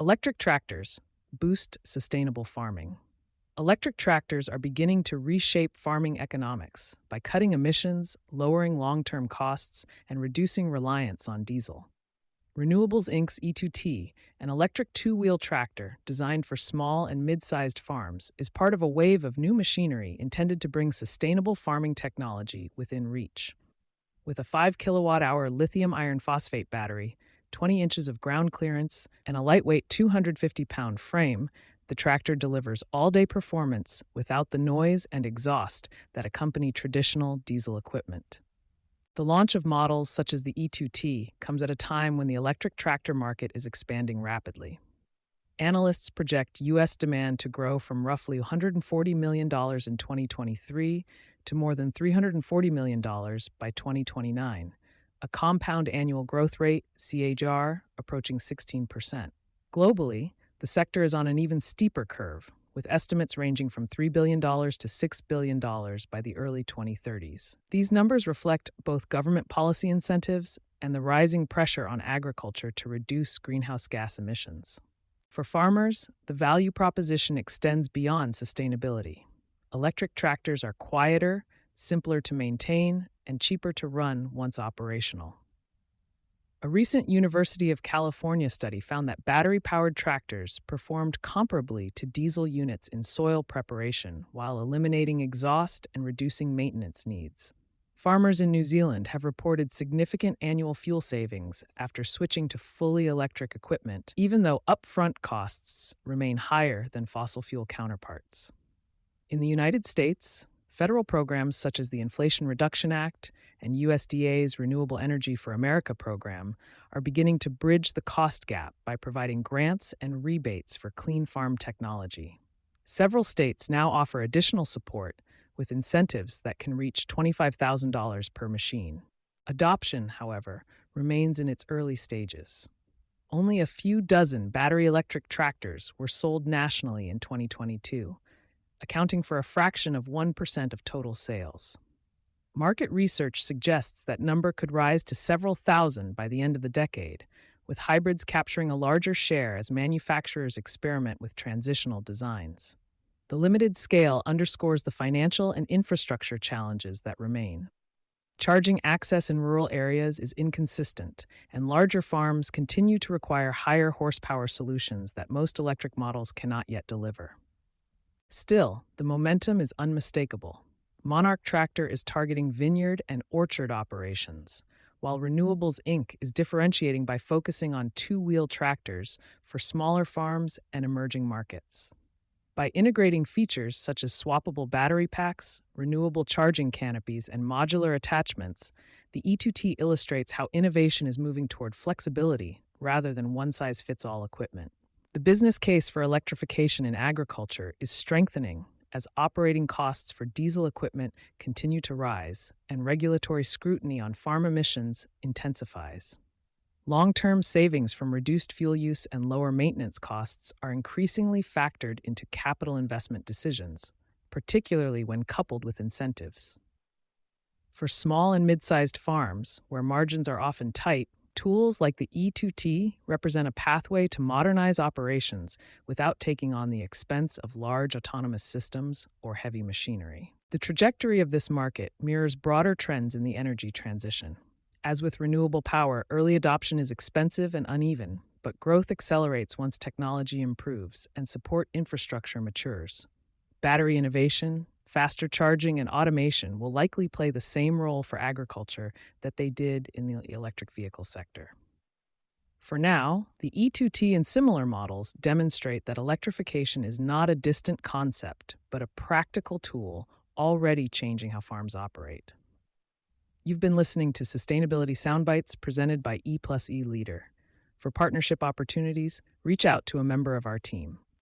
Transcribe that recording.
Electric tractors boost sustainable farming. Electric tractors are beginning to reshape farming economics by cutting emissions, lowering long term costs, and reducing reliance on diesel. Renewables Inc.'s E2T, an electric two-wheel tractor designed for small and mid-sized farms, is part of a wave of new machinery intended to bring sustainable farming technology within reach. With a 5 kilowatt-hour lithium iron phosphate battery, 20 inches of ground clearance, and a lightweight 250-pound frame, the tractor delivers all-day performance without the noise and exhaust that accompany traditional diesel equipment. The launch of models such as the E2T comes at a time when the electric tractor market is expanding rapidly. Analysts project U.S. demand to grow from roughly $140 million in 2023 to more than $340 million by 2029, a compound annual growth rate, CAGR, approaching 16%. Globally, the sector is on an even steeper curve, with estimates ranging from $3 billion to $6 billion by the early 2030s. These numbers reflect both government policy incentives and the rising pressure on agriculture to reduce greenhouse gas emissions. For farmers, the value proposition extends beyond sustainability. Electric tractors are quieter, simpler to maintain, and cheaper to run once operational. A recent University of California study found that battery-powered tractors performed comparably to diesel units in soil preparation while eliminating exhaust and reducing maintenance needs. Farmers in New Zealand have reported significant annual fuel savings after switching to fully electric equipment, even though upfront costs remain higher than fossil fuel counterparts. In the United States, federal programs such as the Inflation Reduction Act and USDA's Renewable Energy for America program are beginning to bridge the cost gap by providing grants and rebates for clean farm technology. Several states now offer additional support with incentives that can reach $25,000 per machine. Adoption, however, remains in its early stages. Only a few dozen battery electric tractors were sold nationally in 2022, accounting for a fraction of 1% of total sales. Market research suggests that number could rise to several thousand by the end of the decade, with hybrids capturing a larger share as manufacturers experiment with transitional designs. The limited scale underscores the financial and infrastructure challenges that remain. Charging access in rural areas is inconsistent, and larger farms continue to require higher horsepower solutions that most electric models cannot yet deliver. Still, the momentum is unmistakable. Monarch Tractor is targeting vineyard and orchard operations, while Renewables Inc. is differentiating by focusing on two-wheel tractors for smaller farms and emerging markets. By integrating features such as swappable battery packs, renewable charging canopies, and modular attachments, the E2T illustrates how innovation is moving toward flexibility rather than one-size-fits-all equipment. The business case for electrification in agriculture is strengthening as operating costs for diesel equipment continue to rise and regulatory scrutiny on farm emissions intensifies. Long-term savings from reduced fuel use and lower maintenance costs are increasingly factored into capital investment decisions, particularly when coupled with incentives. For small and mid-sized farms, where margins are often tight, tools like the E2T represent a pathway to modernize operations without taking on the expense of large autonomous systems or heavy machinery. The trajectory of this market mirrors broader trends in the energy transition. As with renewable power, early adoption is expensive and uneven, but growth accelerates once technology improves and support infrastructure matures. Battery innovation, faster charging, and automation will likely play the same role for agriculture that they did in the electric vehicle sector. For now, the E2T and similar models demonstrate that electrification is not a distant concept, but a practical tool already changing how farms operate. You've been listening to Sustainability Soundbites presented by E+E Leader. For partnership opportunities, reach out to a member of our team.